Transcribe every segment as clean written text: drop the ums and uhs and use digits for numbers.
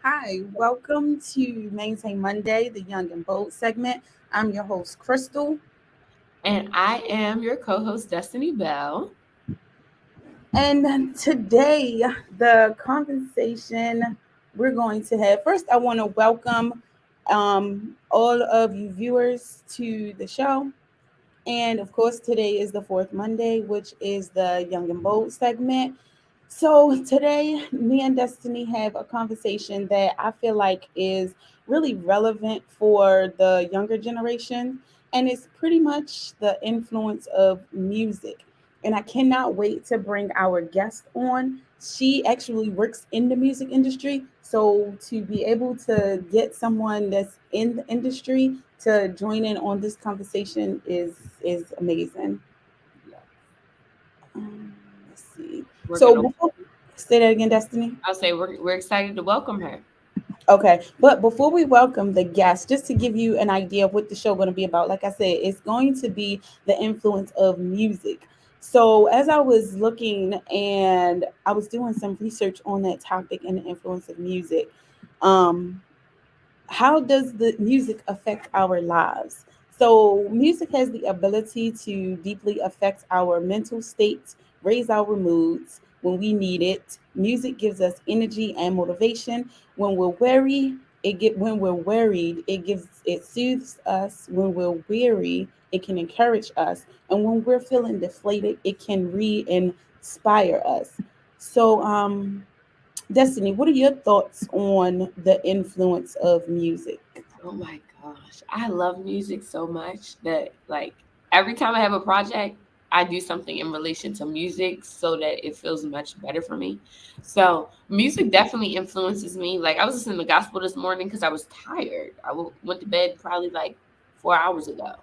Hi, welcome to Maintain Monday, the Young and Bold segment. I'm your host, Crystal. And I am your co host, Destiny Bell. And today, the conversation we're going to have first, I want to welcome all of you viewers to the show. And of course, today is the fourth Monday, which is the Young and Bold segment. So today, me and Destiny have a conversation that I feel like is really relevant for the younger generation, and it's pretty much the influence of music. And I cannot wait to bring our guest on. She actually works in the music industry, so to be able to get someone that's in the industry to join in on this conversation is amazing. Yes. Let's see. We're So gonna before say that again, Destiny. I'll say we're excited to welcome her. Okay, but before we welcome the guest, just to give you an idea of what the show going to be about, like I said, it's going to be the influence of music. So as I was looking and I was doing some research on that topic and the influence of music, um, how does the music affect our lives? So, music has the ability to deeply affect our mental states, raise our moods when we need it. Music gives us energy and motivation when we're weary. When we're worried, it soothes us. When we're weary, it can encourage us, and when we're feeling deflated, it can re-inspire us. So, Destiny, what are your thoughts on the influence of music? Oh my gosh. I love music so much that like every time I have a project, I do something in relation to music so that it feels much better for me. So music definitely influences me. Like I was listening to gospel this morning because I was tired. Went to bed probably like 4 hours ago.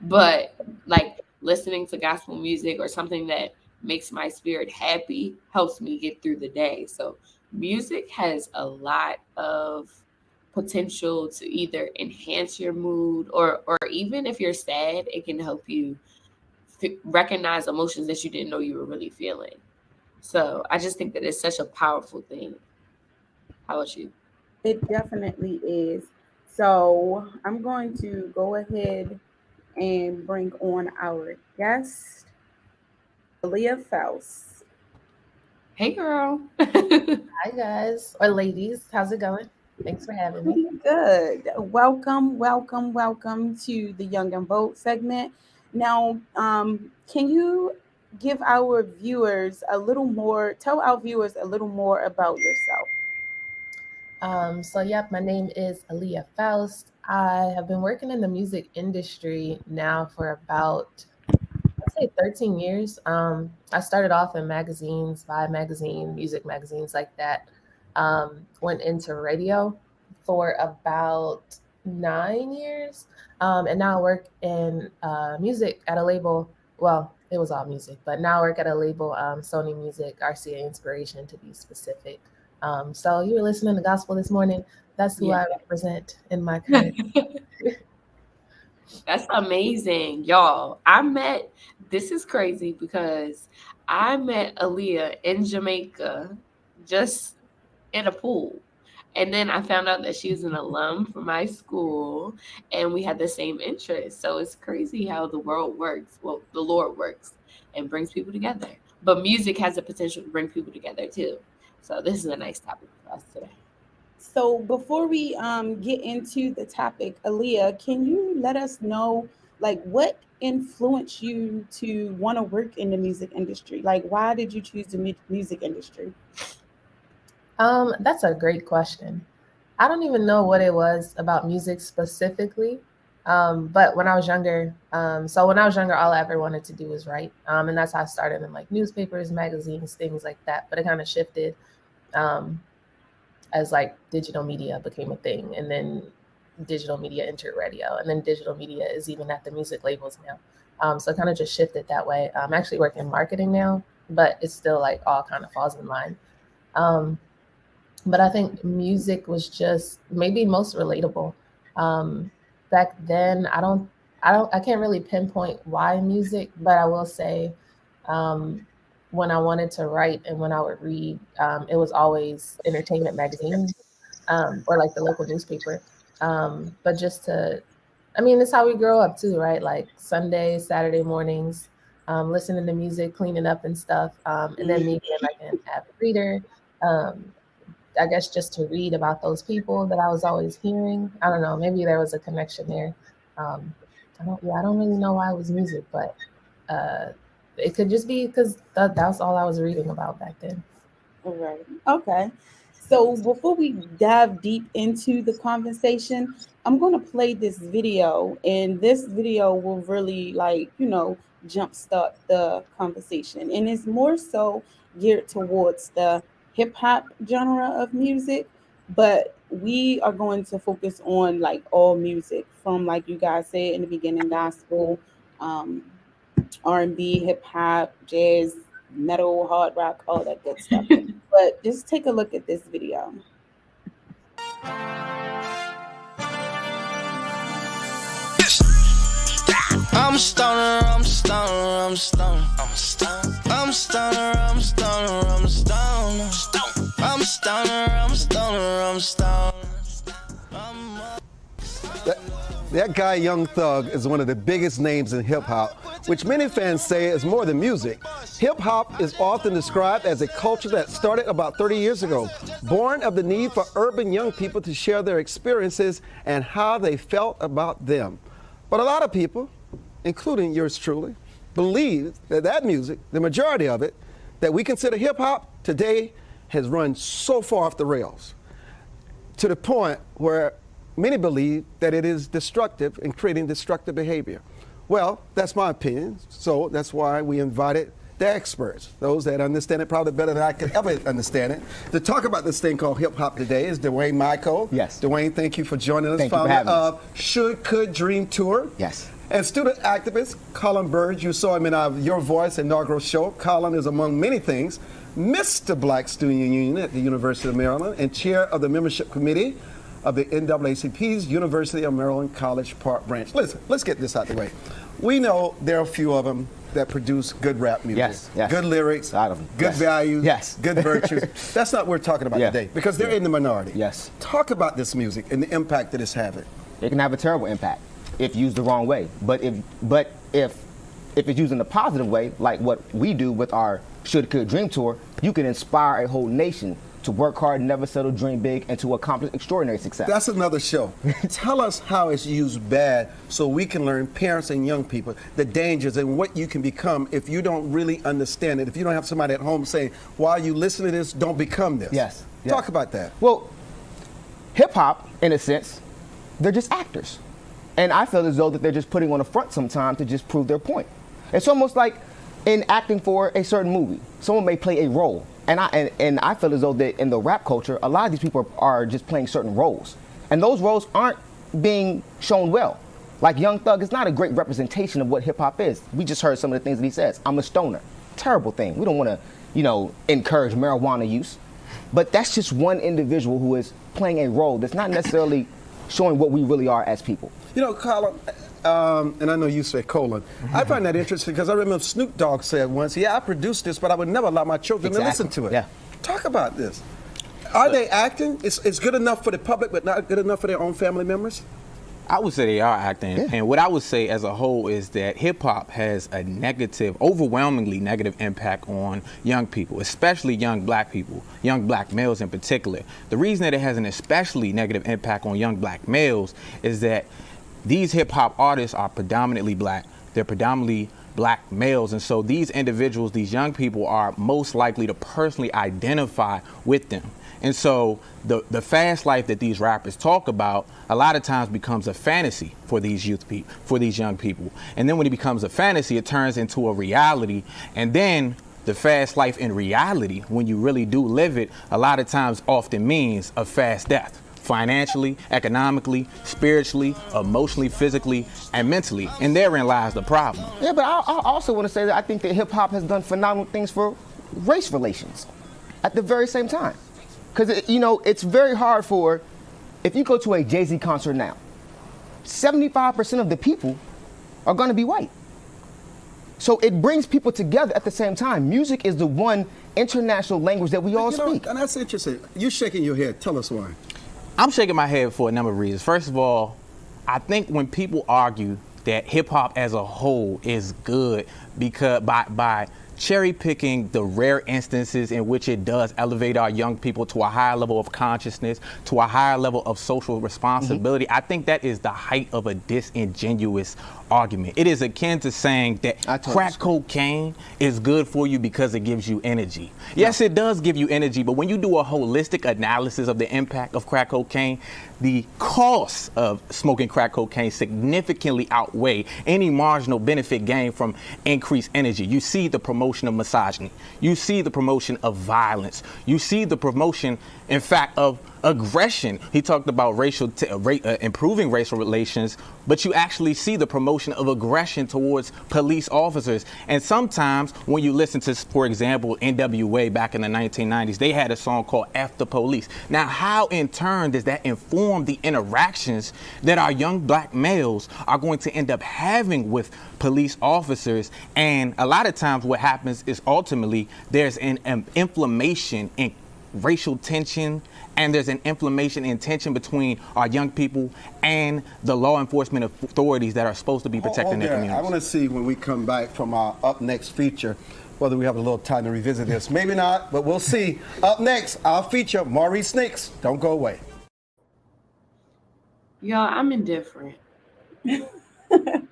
But like listening to gospel music or something that makes my spirit happy helps me get through the day. So music has a lot of potential to either enhance your mood or even if you're sad, it can help you recognize emotions that you didn't know you were really feeling. So I just think that it's such a powerful thing. How about you? It definitely is. So I'm going to go ahead and bring on our guest, Aaliyah Faust. Hey girl. Hi guys or ladies, how's it going? Thanks for having me. Pretty good. Welcome, welcome, welcome to the Young and Bold segment. Now, can you give our viewers a little more, tell our viewers a little more about yourself? Yep, my name is Aaliyah Faust. I have been working in the music industry now for about, I'd say 13 years. I started off in magazines, Vibe magazine, music magazines like that. Went into radio for about 9 years. And now I work in music at a label. Well, it was all music, but now I work at a label, Sony Music, RCA Inspiration to be specific. So you were listening to gospel this morning. That's who Yeah. I represent in my current. That's amazing. Y'all, this is crazy because I met Aaliyah in Jamaica just in a pool. And then I found out that she was an alum from my school and we had the same interests. So it's crazy how the world works. Well, the Lord works and brings people together. But music has the potential to bring people together too. So this is a nice topic for us today. So before we get into the topic, Aaliyah, can you let us know like what influenced you to want to work in the music industry? Like why did you choose the music industry? That's a great question. I don't even know what it was about music specifically. But when I was younger, all I ever wanted to do was write. And that's how I started in like newspapers, magazines, things like that. But it kind of shifted um, as like digital media became a thing. And then digital media entered radio. And then digital media is even at the music labels now. So it kind of just shifted that way. I'm actually working in marketing now, but it's still like all kind of falls in line. Um, but I think music was just maybe most relatable. Um, Back then, I can't really pinpoint why music, but I will say, um, when I wanted to write and when I would read, it was always entertainment magazines. or like the local newspaper. But just to, I mean, it's how we grow up too, right? Like Sunday, Saturday mornings, listening to music, cleaning up and stuff. And then me being like an avid reader, um, I guess just to read about those people that I was always hearing. I don't know, maybe there was a connection there. I don't really know why it was music, but it could just be because that was all I was reading about back then. Right. Okay. So before we dive deep into the conversation, I'm going to play this video, and this video will really, like, jumpstart the conversation. And it's more so geared towards the hip hop genre of music, but we are going to focus on like all music from, like you guys said in the beginning, gospel, um, R&B, hip hop, jazz, metal, hard rock, all that good stuff. But just take a look at this video. I'm stoner, I'm stoner, I'm stoner, I'm stoner, I'm stoner, I'm stoner, I'm stoner, I'm stoner, I'm stoner, I'm stoner. That guy, Young Thug, is one of the biggest names in hip-hop, which many fans say is more than music. Hip-hop is often described as a culture that started about 30 years ago, born of the need for urban young people to share their experiences and how they felt about them. But a lot of people, including yours truly, believe that music, the majority of it, that we consider hip-hop today has run so far off the rails, to the point where many believe that it is destructive and creating destructive behavior. Well, that's my opinion, so that's why we invited the experts, those that understand it probably better than I could ever understand it. To talk about this thing called hip hop today is Dwayne Michael. Yes. Dwayne, thank you for joining us. Thank you for founder having of Should Could Dream Tour. Yes. And student activist Colin Burge. You saw him in our Your Voice inaugural show. Colin is, among many things, Mr. Black Student Union at the University of Maryland and chair of the membership committee of the NAACP's University of Maryland College Park branch. Listen, let's get this out the way. We know there are a few of them that produce good rap music, yes. good lyrics, A lot of them. good Yes. values, Yes. good virtues. That's not what we're talking about Yeah. today, because they're in the minority. Yes. Talk about this music and the impact that it's having. It can have a terrible impact if used the wrong way. But if it's used in a positive way, like what we do with our Should Could Dream Tour, you can inspire a whole nation to work hard, never settle, dream big, and to accomplish extraordinary success. That's another show. Tell us how it's used bad so we can learn, parents and young people, the dangers and what you can become if you don't really understand it. If you don't have somebody at home saying, while you listen to this, don't become this. Yes. Talk about that. Well, hip hop, in a sense, they're just actors. And I feel as though that they're just putting on a front sometimes to just prove their point. It's almost like in acting for a certain movie, someone may play a role. And I feel as though that in the rap culture, a lot of these people are just playing certain roles. And those roles aren't being shown well. Like Young Thug is not a great representation of what hip hop is. We just heard some of the things that he says. I'm a stoner. Terrible thing. We don't want to, encourage marijuana use. But that's just one individual who is playing a role that's not necessarily showing what we really are as people. Colin, and I know you say colon. I find that interesting because I remember Snoop Dogg said once, I produced this, but I would never allow my children to listen to it. Yeah. Talk about this. Are they acting? It's good enough for the public, but not good enough for their own family members? I would say they are acting. Yeah. And what I would say as a whole is that hip hop has a negative, overwhelmingly negative impact on young people, especially young black people, young black males in particular. The reason that it has an especially negative impact on young black males is that these hip hop artists are predominantly black. They're predominantly black males. And so these individuals, these young people, are most likely to personally identify with them. And so the fast life that these rappers talk about a lot of times becomes a fantasy for these for these young people. And then when it becomes a fantasy, it turns into a reality. And then the fast life in reality, when you really do live it, a lot of times often means a fast death. Financially, economically, spiritually, emotionally, physically, and mentally. And therein lies the problem. Yeah, but I also want to say that I think that hip hop has done phenomenal things for race relations at the very same time. Because, it's very hard if you go to a Jay-Z concert now, 75% of the people are going to be white. So it brings people together at the same time. Music is the one international language that we all speak. And that's interesting. You're shaking your head. Tell us why. I'm shaking my head for a number of reasons. First of all, I think when people argue that hip hop as a whole is good because by cherry picking the rare instances in which it does elevate our young people to a higher level of consciousness, to a higher level of social responsibility, I think that is the height of a disingenuous argument. It is akin to saying that crack cocaine is good for you because it gives you energy. Yes, it does give you energy, but when you do a holistic analysis of the impact of crack cocaine, the costs of smoking crack cocaine significantly outweigh any marginal benefit gained from increased energy. You see the promotion of misogyny. You see the promotion of violence. You see the promotion, in fact, of aggression. He talked about improving racial relations, but you actually see the promotion of aggression towards police officers. And sometimes when you listen to, for example, NWA back in the 1990s, they had a song called F the Police. Now, how in turn does that inform the interactions that our young black males are going to end up having with police officers? And a lot of times what happens is ultimately there's an inflammation in racial tension, and there's an inflammation in tension between our young people and the law enforcement authorities that are supposed to be protecting their communities. I want to see when we come back from our Up Next feature, whether we have a little time to revisit this. Maybe not, but we'll see. Up next, our feature, Maurice Nix. Don't go away. Y'all, I'm indifferent. Why,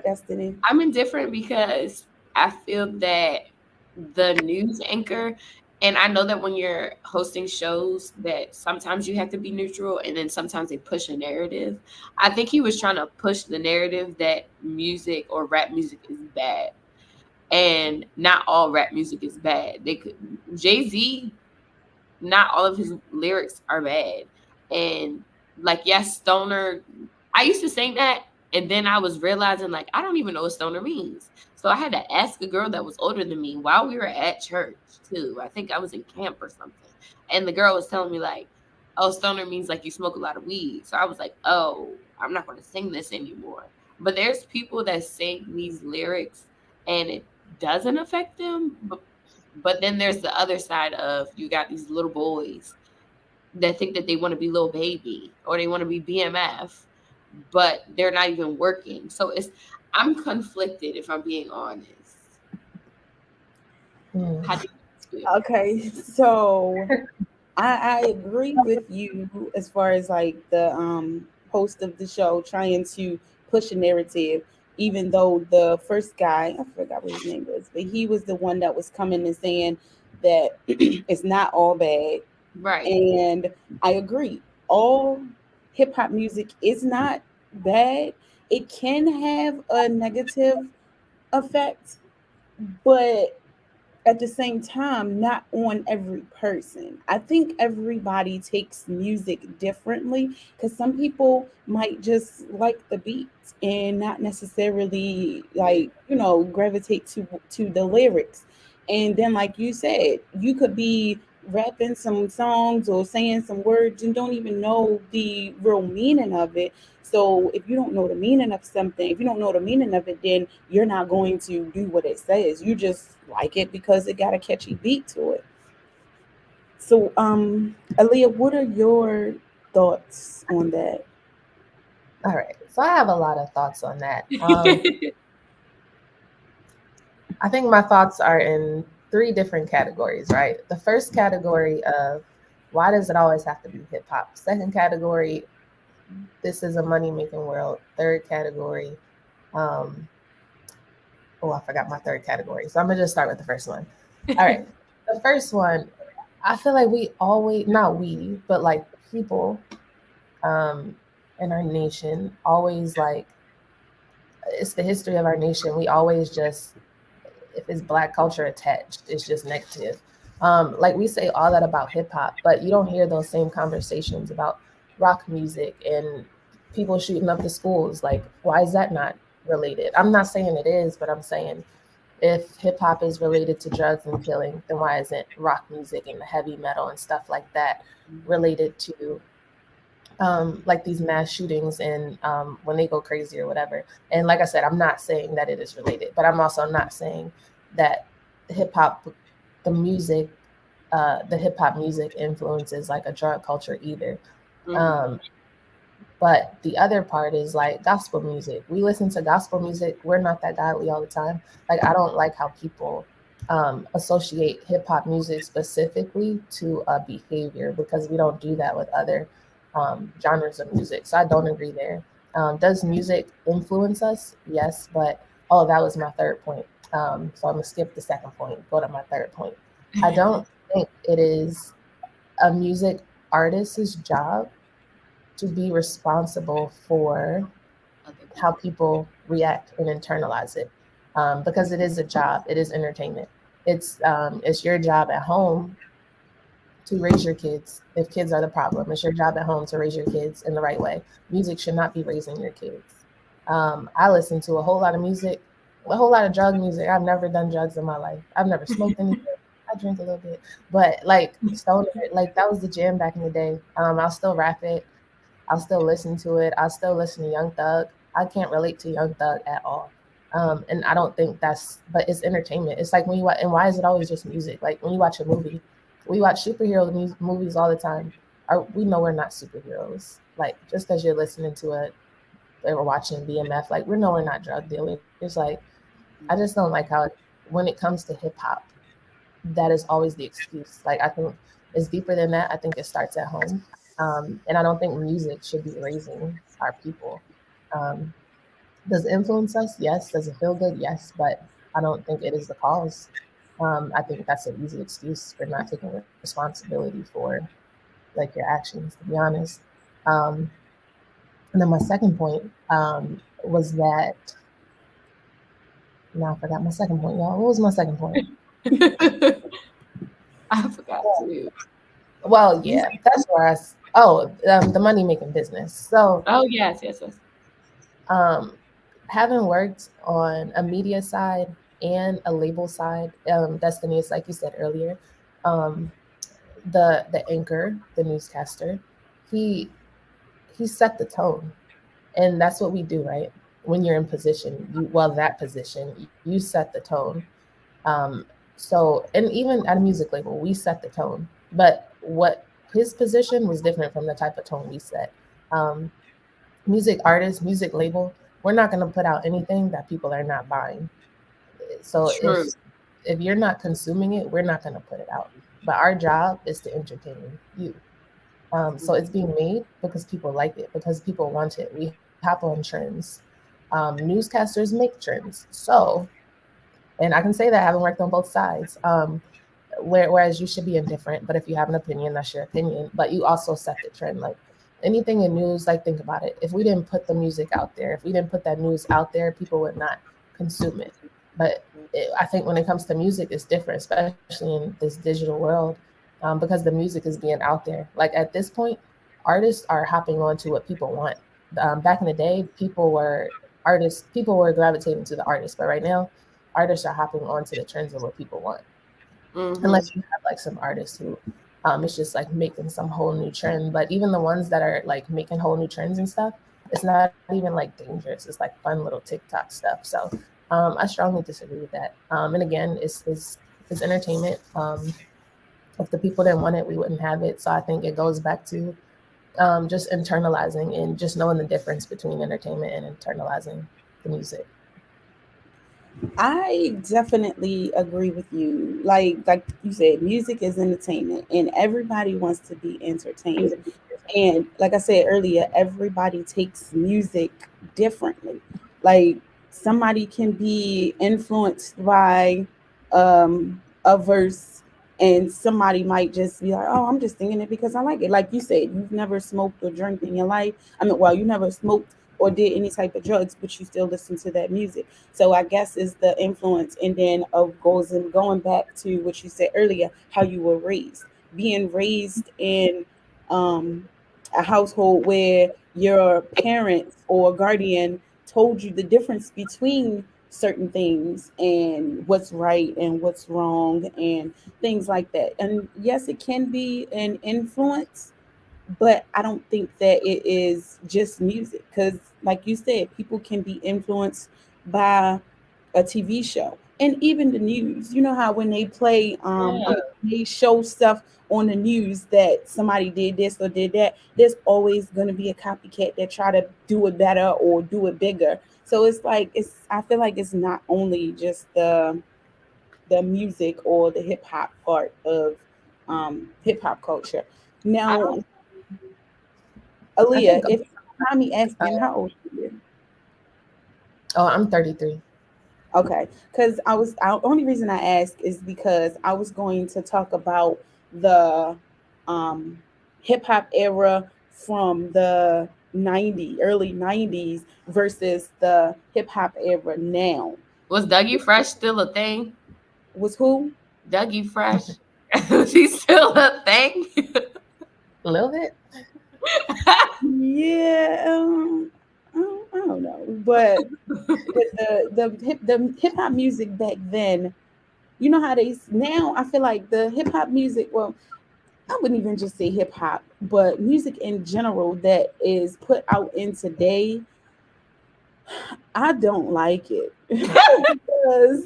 Destiny? I'm indifferent because I feel that the news anchor, and I know that when you're hosting shows that sometimes you have to be neutral and then sometimes they push a narrative. I think he was trying to push the narrative that music or rap music is bad. And not all rap music is bad. Jay-Z, not all of his lyrics are bad. And like, yes, stoner, I used to sing that, and then I was realizing, like, I don't even know what stoner means. So I had to ask a girl that was older than me while we were at church, too. I think I was in camp or something. And the girl was telling me, like, oh, stoner means, like, you smoke a lot of weed. So I was like, oh, I'm not going to sing this anymore. But there's people that sing these lyrics, and it doesn't affect them. But then there's the other side of, you got these little boys that think that they want to be Lil Baby or they want to be BMF, but they're not even working. So I'm conflicted, if I'm being honest. How do you feel? Okay, so I agree with you as far as like the host of the show trying to push a narrative, even though the first guy, I forgot what his name was, but he was the one that was coming and saying that it's not all bad. Right. And I agree. All hip hop music is not bad. It can have a negative effect, but at the same time, not on every person. I think everybody takes music differently because some people might just like the beats and not necessarily gravitate to the lyrics. And then, like you said, you could be rapping some songs or saying some words and don't even know the real meaning of it. So if you don't know the meaning of something, if you don't know the meaning of it, then you're not going to do what it says. You just like it because it got a catchy beat to it. So, Aaliyah, what are your thoughts on that? All right. So I have a lot of thoughts on that. I think my thoughts are in 3 different categories, right? The first category of why does it always have to be hip hop? Second category, this is a money-making world. Third category, I forgot my third category. So I'm gonna just start with the first one. All right. The first one, I feel like we always, not we, but like people in our nation always like, it's the history of our nation. We always just, if it's Black culture attached, it's just negative. Like we say all that about hip hop, but you don't hear those same conversations about rock music and people shooting up the schools. Like, why is that not related? I'm not saying it is, but I'm saying if hip hop is related to drugs and killing, then why isn't rock music and the heavy metal and stuff like that related to like these mass shootings and when they go crazy or whatever? And like I said, I'm not saying that it is related, but I'm also not saying that hip hop, the music, the hip hop music influences like a drug culture either. Mhm. Um, but the other part is like gospel music. We listen to gospel music. We're not that godly all the time. Like I don't like how people associate hip hop music specifically to a behavior because we don't do that with other genres of music. So I don't agree there. Does music influence us? Yes, but oh, that was my third point. So I'm gonna skip the second point. Go to my third point. I don't think it is a music artist's job to be responsible for Other how people. people react and internalize it, because it is a job. It is entertainment. It's your job at home to raise your kids. If kids are the problem, it's your job at home to raise your kids in the right way. Music should not be raising your kids. I listen to a whole lot of music, a whole lot of drug music. I've never done drugs in my life. I've never smoked anything. I drink a little bit, but like stoner, like that was the jam back in the day. I'll still rap it. I'll still listen to it. I'll still listen to Young Thug. I can't relate to Young Thug at all. And I don't think but it's entertainment. It's like when you watch, and why is it always just music? Like when you watch a movie, we watch movies all the time. We know we're not superheroes. Like just because you're listening to it, they were watching BMF, like we know we're not drug dealers. Like I just don't like how when it comes to hip hop, that is always the excuse. Like I think it's deeper than that. I think it starts at home, and I don't think music should be raising our people. Um, does it influence us? Yes. Does it feel good? Yes. But I don't think it is the cause. I think that's an easy excuse for not taking responsibility for like your actions, to be honest. Um, and then my second point was that now I forgot my second point, y'all. What was my second point? I forgot too. Well, You yeah, that's where the money making business. So, Oh yes, yes, yes. um, having worked on a media side and a label side, Destiny is like you said earlier, um, the anchor, the newscaster, he he set the tone, and that's what we do, right? When you're in position, that position, you set the tone. Um, so, and even at a music label, we set the tone. But what his position was different from the type of tone we set. Um, Music artist, music label, we're not going to put out anything that people are not buying. So True. if you're not consuming it, we're not going to put it out. But our job is to entertain you. So it's being made because people like it, because people want it. We hop on trends. Newscasters make trends. So, and I can say that having worked on both sides. Whereas you should be indifferent, but if you have an opinion, that's your opinion. But you also set the trend. Like anything in news, like think about it. If we didn't put the music out there, if we didn't put that news out there, people would not consume it. But I think when it comes to music, it's different, especially in this digital world, because the music is being out there. Like at this point, artists are hopping on to what people want. Back in the day, people were gravitating to the artists, but right now, artists are hopping on to the trends of what people want, Mm-hmm. unless you have like some artists who it's just like making some whole new trend. But even the ones that are like making whole new trends and stuff, it's not even like dangerous. It's like fun little TikTok stuff. So I strongly disagree with that. And again, it's entertainment. If the people didn't want it, we wouldn't have it. So I think it goes back to just internalizing and just knowing the difference between entertainment and internalizing the music. I definitely agree with you. Like you said, music is entertainment and everybody wants to be entertained. And like I said earlier, everybody takes music differently. Like somebody can be influenced by a verse and somebody might just be like, "Oh, I'm just singing it because I like it." Like you said, you've never smoked or drank in your life. I mean, well, you never smoked or did any type of drugs, but you still listen to that music. So I guess is the influence, and then of goes and going back to what you said earlier, how you were raised, being raised in um, a household where your parents or guardian told you the difference between certain things and what's right and what's wrong and things like that. And yes, it can be an influence, but I don't think that it is just music because, like you said, people can be influenced by a TV show. And even the news, you know how when they play, Yeah. they show stuff on the news that somebody did this or did that. There's always going to be a copycat that try to do it better or do it bigger. So it's like I feel like it's not only just the music or the hip hop part of hip hop culture. I Now, don't. I Aaliyah, think. if you don't mind me Uh, asking, how old are you? oh, I'm 33. Okay, because only reason I ask is because I was going to talk about the um, hip hop era from the early 90s versus the hip hop era now. Was Dougie Fresh still a thing? Was who? Dougie Fresh? She's still a thing? A little bit. Yeah, I don't know, but the hip hop music back then, you know how now I feel like the hip hop music. Well, I wouldn't even just say hip hop, but music in general that is put out in today, I don't like it because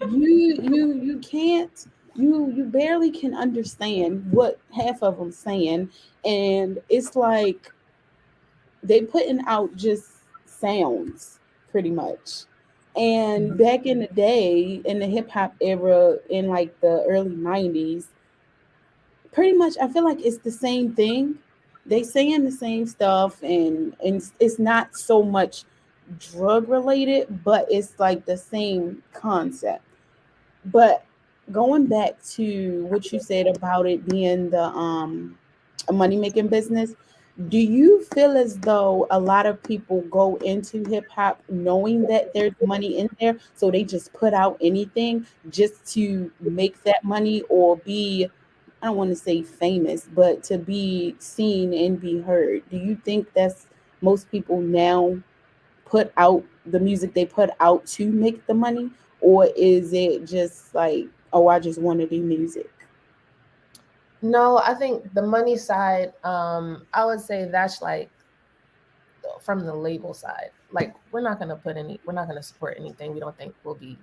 you can't you barely can understand what half of them saying, and it's like they putting out just sounds pretty much. And back in the day, in the hip hop era, in like the early 90s, pretty much I feel like it's the same thing. They saying the same stuff, and it's not so much drug related, but it's like the same concept. But going back to what you said about it being the a money making business, do you feel as though a lot of people go into hip hop knowing that there's money in there, so they just put out anything just to make that money or be, I don't want to say famous, but to be seen and be heard? Do you think that's most people now put out the music they put out to make the money, or is it just like, oh, I just want to do music? No, I think the money side. I would say that's like from the label side. Like we're not gonna support anything we don't think will be,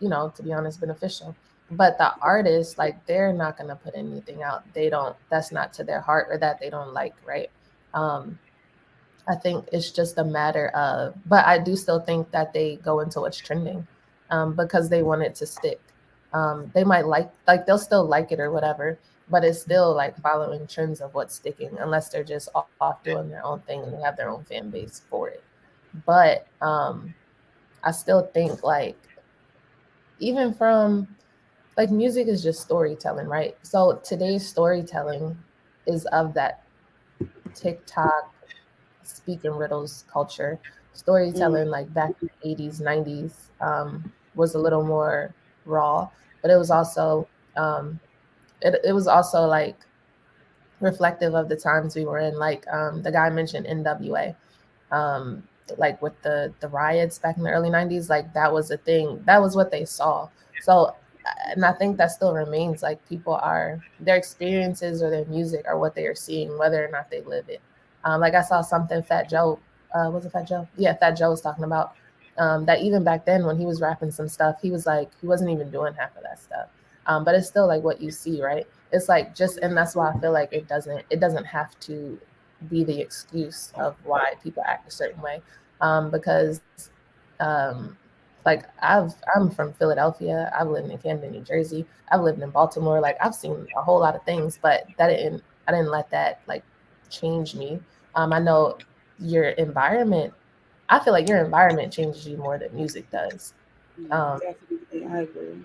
to be honest, beneficial. But the artists, like, they're not gonna put anything out. They don't. That's not to their heart or that they don't like, right? Um, I think it's just a matter of, but I do still think that they go into what's trending, because they want it to stick. They might they'll still like it or whatever, but it's still like following trends of what's sticking, unless they're just off doing their own thing and they have their own fan base for it. But I still think like even from like music is just storytelling, right? So today's storytelling is of that TikTok speak in riddles culture. Mm, Storytelling like back in the 80s, 90s, was a little more raw, but it was also um, it was also like reflective of the times we were in. Like the guy mentioned NWA, um, like with the riots back in the early 90s, like that was a thing. That was what they saw. So, and I think that still remains, like people are, their experiences or their music are what they are seeing, whether or not they live it. Like I saw something Fat Joe, was it Fat Joe? Yeah, Fat Joe was talking about, that even back then when he was rapping some stuff, he was like, he wasn't even doing half of that stuff. But it's still like what you see, right? It's like just, and that's why I feel like it doesn't have to be the excuse of why people act a certain way, because um, like I'm from Philadelphia. I've lived in Camden, New Jersey. I've lived in Baltimore. Like I've seen a whole lot of things, but I didn't let that like change me. I know your environment. I feel like your environment changes you more than music does. yeah, Um, definitely, I agree.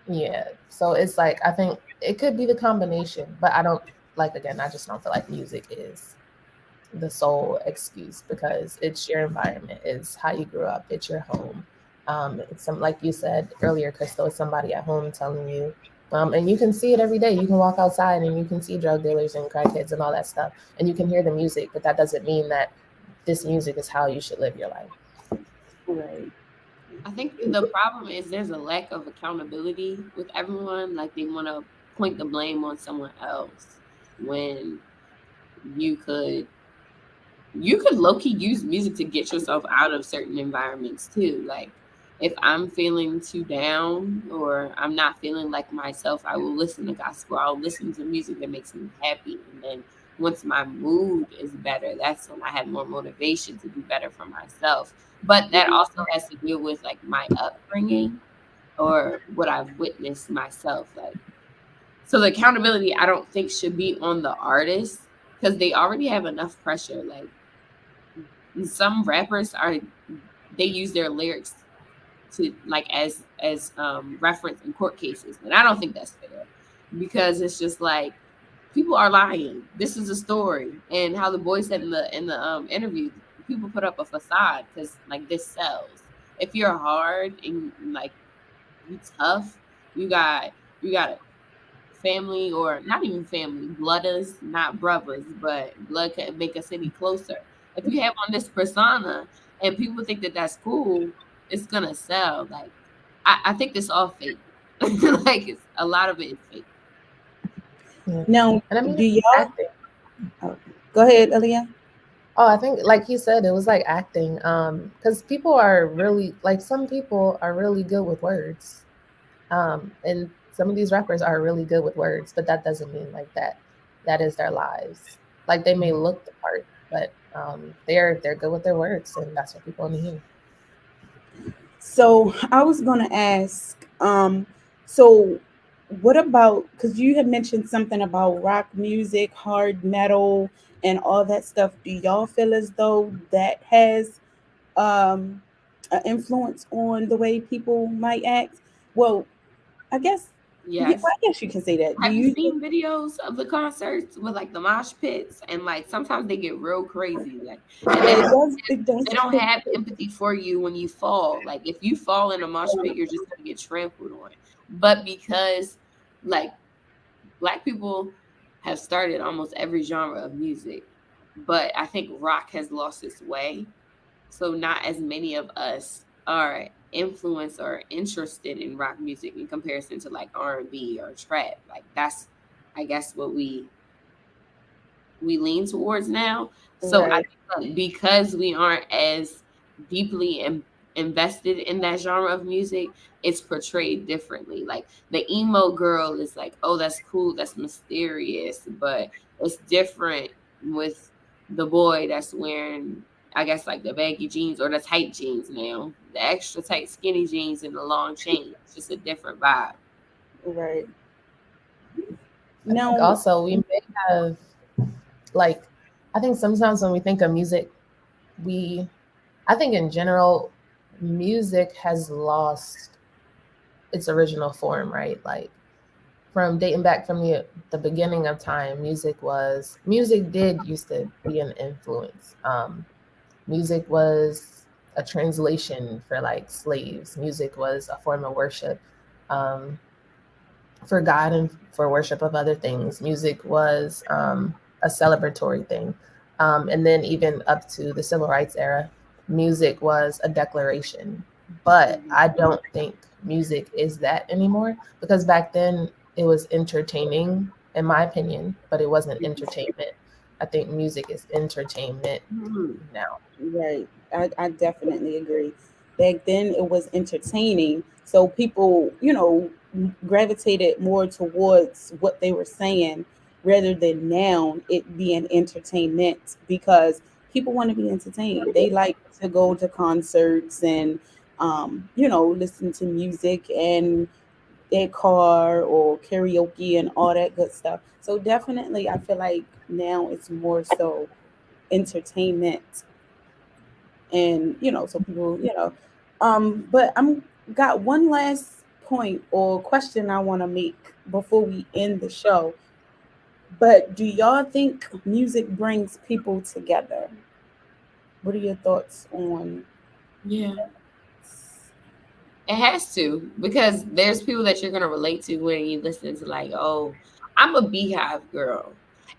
yeah. So it's like I think it could be the combination, but I don't like, again, I just don't feel like music is the sole excuse, because it's your environment, it's how you grew up, it's your home. It's some, like you said earlier, Crystal, it's somebody at home telling you, and you can see it every day. You can walk outside and you can see drug dealers and crackheads and all that stuff, and you can hear the music, but that doesn't mean that this music is how you should live your life. Right. I think the problem is there's a lack of accountability with everyone. Like they want to point the blame on someone else when you could low key use music to get yourself out of certain environments too. Like if I'm feeling too down or I'm not feeling like myself, I will listen to gospel. I'll listen to music that makes me happy. And then once my mood is better, that's when I have more motivation to do better for myself. But that also has to deal with like my upbringing or what I've witnessed myself. Like, so the accountability I don't think should be on the artist because they already have enough pressure. Like some rappers are, they use their lyrics to like as reference in court cases, and I don't think that's fair because it's just like people are lying. This is a story, and how the boy said in the interview, people put up a facade because like this sells. If you're hard and like you tough, you got family, or not even family, blooders, not brothers, but blood can make us any closer. If you have on this persona and people think that that's cool, it's gonna sell. Like I think it's all fake. Like it's a lot of it is fake. Yeah. Now, And I mean, do it's y'all? acting. Oh, go ahead, Aaliyah. Oh, I think, like you said, it was like acting. Because people are really like some people are really good with words. And some of these rappers are really good with words, but that doesn't mean like that is their lives. Like they may look the part, but they're good with their words, and that's what people want to hear. So I was gonna ask, so what about, because you had mentioned something about rock music, hard metal, and all that stuff. Do y'all feel as though that has um an influence on the way people might act? Well, I guess, yeah, Yes. well, I guess you can say that. Do Have you you think seen videos of the concerts with like the mosh pits and like sometimes they get real crazy, like, and it does? It they does. don't have empathy for you when you fall. Like if you fall in a mosh pit, you're just gonna get trampled on. But because like black people have started almost every genre of music, but I think rock has lost its way. So not as many of us are influenced or interested in rock music in comparison to like R&B or trap. Like that's I guess what we lean towards now. So I Right. think that because we aren't as deeply invested in that genre of music, it's portrayed differently. Like the emo girl is like, oh, that's cool, that's mysterious, but it's different with the boy that's wearing, I guess, like the baggy jeans or the tight jeans now, the extra tight skinny jeans and the long chain. It's just a different vibe. Right. I think Now, also we may have like I think sometimes when we think of music, we I think in general, music has lost its original form, right? Like from dating back from the beginning of time, music did used to be an influence. Music was a translation for like slaves. Music was a form of worship for God and for worship of other things. Music was a celebratory thing. And then even up to the civil rights era, music was a declaration. But I don't think music is that anymore because back then it was entertaining, in my opinion, but it wasn't entertainment. I think music is entertainment now. right. I definitely agree. Back then it was entertaining. So people, gravitated more towards what they were saying rather than now it being entertainment because people want to be entertained. They like to go to concerts and listen to music and their car or karaoke and all that good stuff. So definitely I feel like now it's more so entertainment, and so people, but I'm got one last point or question I want to make before we end the show. But do y'all think music brings people together? What are your thoughts on? Yeah. It has to, because there's people that you're gonna relate to when you listen to like, oh, I'm a Beehive girl.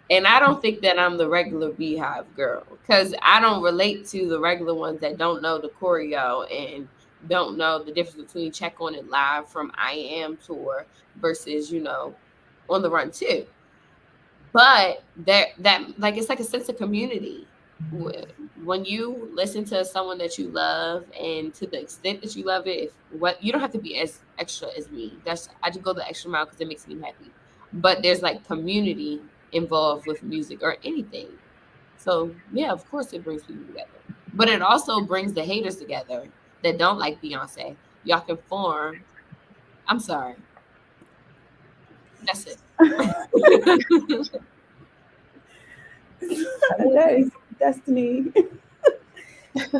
And I don't think that I'm the regular Beehive girl because I don't relate to the regular ones that don't know the choreo and don't know the difference between Check on It Live from I Am Tour versus, On the Run too. But that like it's like a sense of community. when you listen to someone that you love, and to the extent that you love it, if what you don't have to be as extra as me. That's I just go the extra mile because it makes me happy. But there's like community involved with music or anything. So yeah, of course it brings people together. But it also brings the haters together that don't like Beyonce. Y'all can form. I'm sorry. That's it. That is Destiny.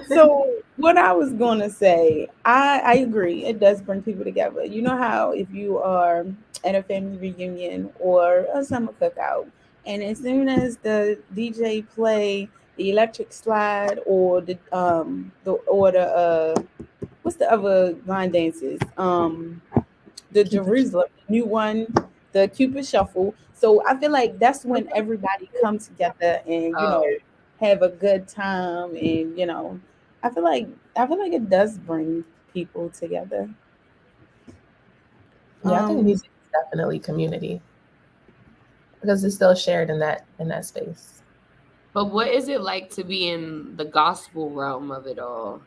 So what I was gonna say, I agree. It does bring people together. You know how if you are at a family reunion or a summer cookout, and as soon as the DJ play the electric slide or the what's the other line dances? The Jerusalem, new one, the Cupid Shuffle. So I feel like that's when everybody comes together and Oh, have a good time, and I feel like it does bring people together. Yeah, I think Um, music is definitely community because it's still shared in that space. but what is it like to be in the gospel realm of it all?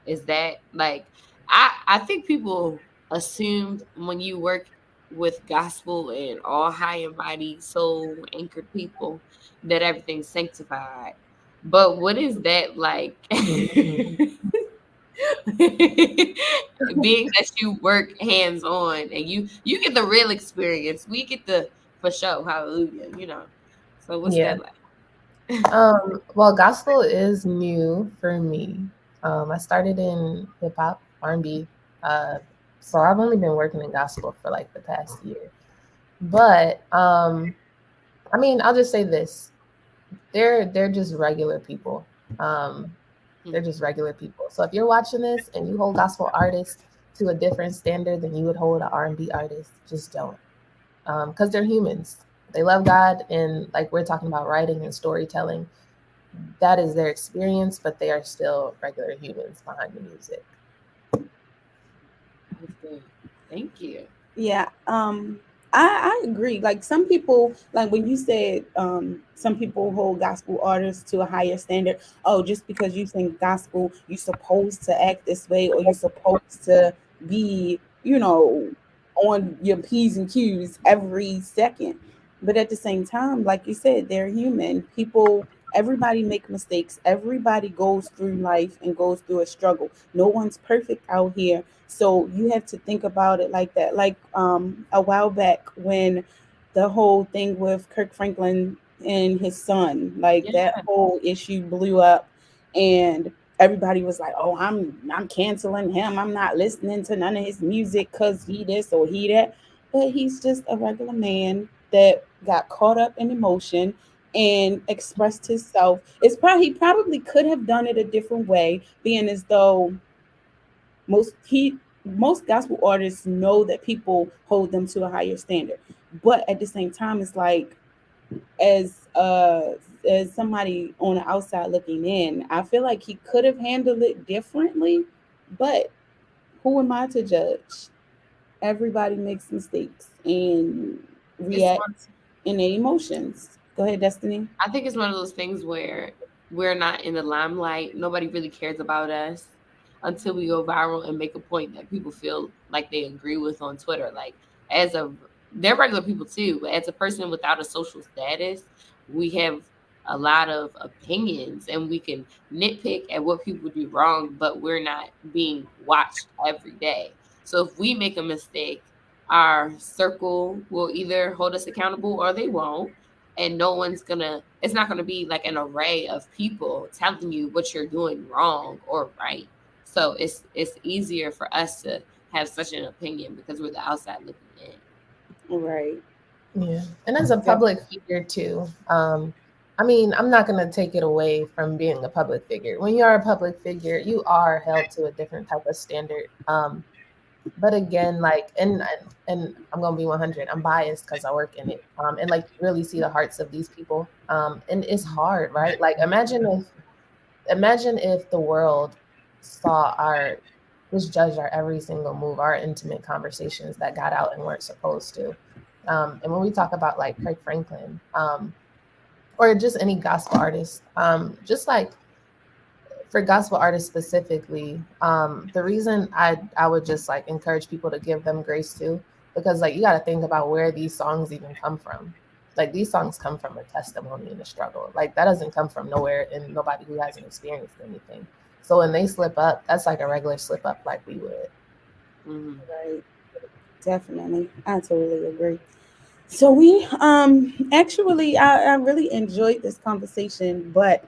Is that like I think people assumed when you work with gospel and all high and mighty soul anchored people that everything's sanctified. But what is that like? Being that you work hands on and you get the real experience. We get the for show, hallelujah, So what's Yeah. that like? Well, gospel is new for me. I started in hip hop, R&B. Uh, so I've only been working in gospel for like the past year. But I mean, I'll just say this: they're just regular people. Um, they're just regular people. So if you're watching this and you hold gospel artists to a different standard than you would hold an R&B artist, just don't, because they're humans. They love God, and like we're talking about writing and storytelling, that is their experience, but they are still regular humans behind the music. That's good. Thank you. yeah, I agree. Like some people, like when you said, some people hold gospel artists to a higher standard. Oh, just because you sing gospel, you're supposed to act this way, or you're supposed to be, on your P's and Q's every second. But at the same time, like you said, they're human. People, everybody make mistakes. Everybody goes through life and goes through a struggle. No one's perfect out here, so you have to think about it like that. Like a while back when the whole thing with Kirk Franklin and his son, like Yeah. that whole issue blew up, and everybody was like, "Oh, I'm canceling him. I'm not listening to none of his music cuz he this or he that." But he's just a regular man that got caught up in emotion and expressed himself. He probably could have done it a different way, being as though most gospel artists know that people hold them to a higher standard. But at the same time, it's like, as uh as somebody on the outside looking in, I feel like he could have handled it differently. But who am I to judge? Everybody makes mistakes and It's one react in their emotions. Go ahead, Destiny. I think it's one of those things where we're not in the limelight. Nobody really cares about us until we go viral and make a point that people feel like they agree with on Twitter. Like as a they're regular people too, but as a person without a social status, we have a lot of opinions and we can nitpick at what people do wrong, but we're not being watched every day. So if we make a mistake, our circle will either hold us accountable or they won't, and no one's gonna it's not gonna be like an array of people telling you what you're doing wrong or right. So it's easier for us to have such an opinion because we're the outside looking Right. Yeah. And as a Yep. public figure too, I mean, I'm not going to take it away from being a public figure. When you are a public figure, you are held to a different type of standard. But again, like, and I'm gonna be 100. I'm biased because I work in it, and like really see the hearts of these people. And it's hard, right? Like, imagine if the world saw our just judged our every single move, our intimate conversations that got out and weren't supposed to. And when we talk about like Kirk Franklin, or just any gospel artist. Just like for gospel artists specifically, the reason I would just like encourage people to give them grace too, because like you got to think about where these songs even come from. Like these songs come from a testimony and a struggle. Like that doesn't come from nowhere and nobody who hasn't experienced anything. So when they slip up, that's like a regular slip up, like we would. Mhm. Right. Definitely. I totally agree. So we actually I really enjoyed this conversation, but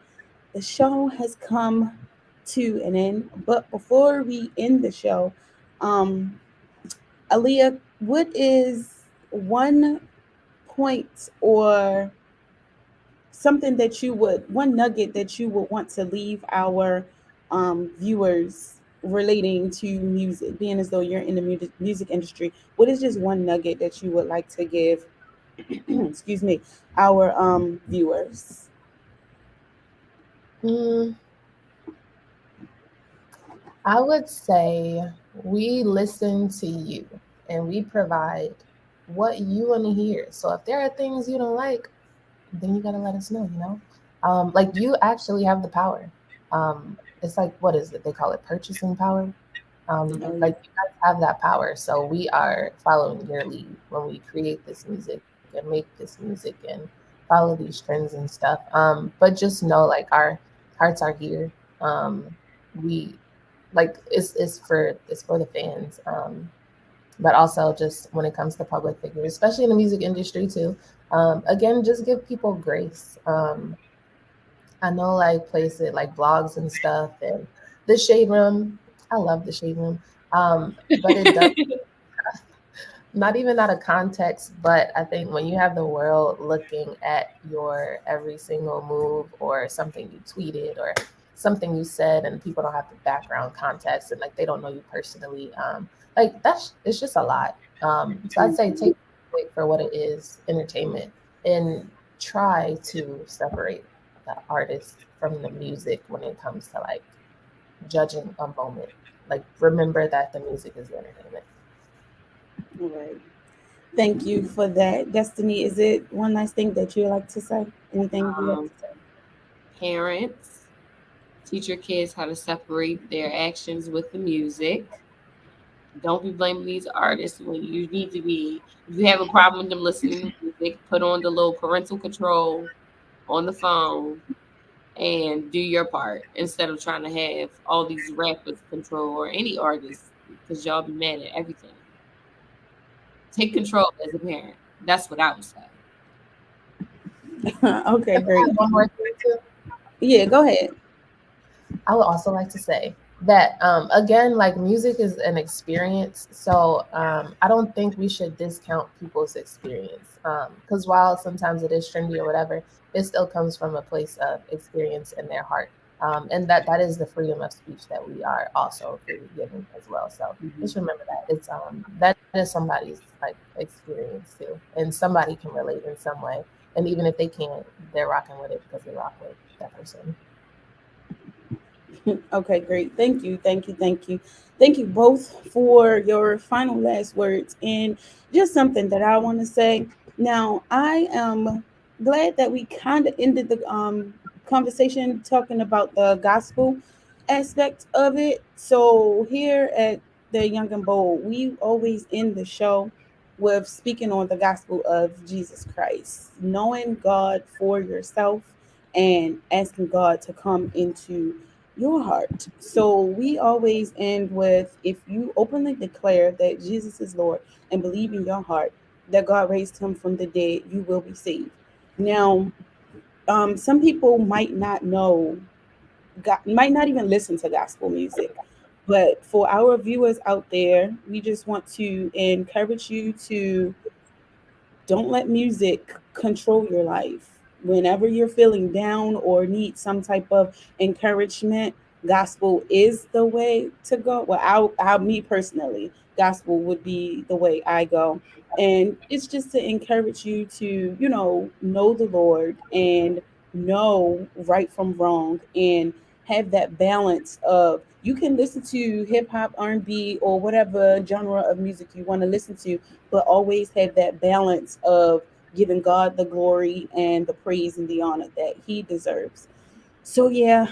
the show has come to an end. But before we end the show, um, Aaliyah, what is one point or something that you would one nugget that you would want to leave our viewers relating to music, being as though you're in the music industry? What is just one nugget that you would like to give excuse me, our viewers? Mm, I would say we listen to you and we provide what you want to hear. So if there are things you don't like, then you gotta let us know, you know? Like you actually have the power. It's like, what is it? They call it purchasing power. Oh yeah. Like you guys have that power. So we are following your lead when we create this music and make this music and follow these trends and stuff. But just know like our hearts are here. We like it's for the fans. But also just when it comes to public figures, especially in the music industry too. Again, just give people grace. I know like places like blogs and stuff and the shade room. I love the shade room. But it does not even out of context, but I think when you have the world looking at your every single move or something you tweeted or something you said and people don't have the background context and like they don't know you personally, like that's it's just a lot. So I'd say take it for what it is, entertainment, and try to separate the artist from the music when it comes to like judging a moment. Like remember that the music is the entertainment. All right. Thank you for that. Destiny, is it one last thing that you like to say? Anything you like Um, to say? Parents, teach your kids how to separate their actions with the music. Don't be blaming these artists when you need to be. If you have a problem with them listening to music, put on the little parental control on the phone and do your part instead of trying to have all these rappers control or any artist because y'all be mad at everything. Take control as a parent. That's what I would say. Okay, If I great. had one more thing too, Yeah, go ahead. I would also like to say that again, like music is an experience. So I don't think we should discount people's experience. Because while sometimes it is trendy or whatever, it still comes from a place of experience in their heart. And that is the freedom of speech that we are also freely giving as well. So Mhm. just remember that it's that is somebody's like experience too, and somebody can relate in some way. And even if they can't, they're rocking with it because they rock with that person. Okay, great. Thank you. Thank you. Thank you. Thank you both for your final last words. And just something that I want to say. Now, I am glad that we kind of ended the conversation talking about the gospel aspect of it. So, here at the Young and Bold, we always end the show with speaking on the gospel of Jesus Christ, knowing God for yourself and asking God to come into your heart. So we always end with, if you openly declare that Jesus is Lord and believe in your heart that God raised him from the dead, you will be saved. Now, some people might not know, God, might not even listen to gospel music. But for our viewers out there, we just want to encourage you to don't let music control your life. Whenever you're feeling down or need some type of encouragement, gospel is the way to go. Well, me personally, gospel would be the way I go. And it's just to encourage you to, know the Lord and know right from wrong and have that balance of you can listen to hip hop, R&B, or whatever genre of music you want to listen to, but always have that balance of giving God the glory and the praise and the honor that he deserves. So yeah,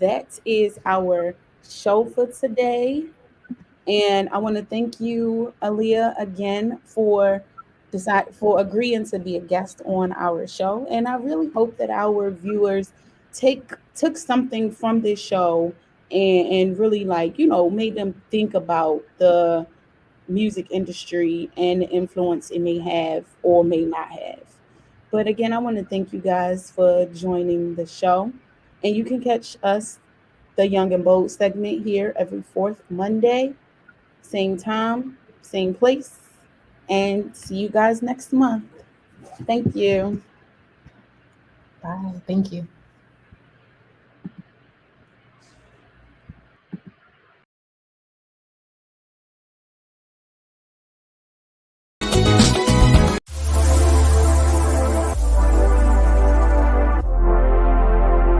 that is our show for today. And I want to thank you, Aaliyah, again for agreeing to be a guest on our show. And I really hope that our viewers took something from this show and really, like, made them think about the music industry and the influence it may have or may not have. But again, I want to thank you guys for joining the show. And you can catch us, the Young and Bold segment, here every fourth Monday, same time, same place. And see you guys next month. Thank you. Bye. Thank you.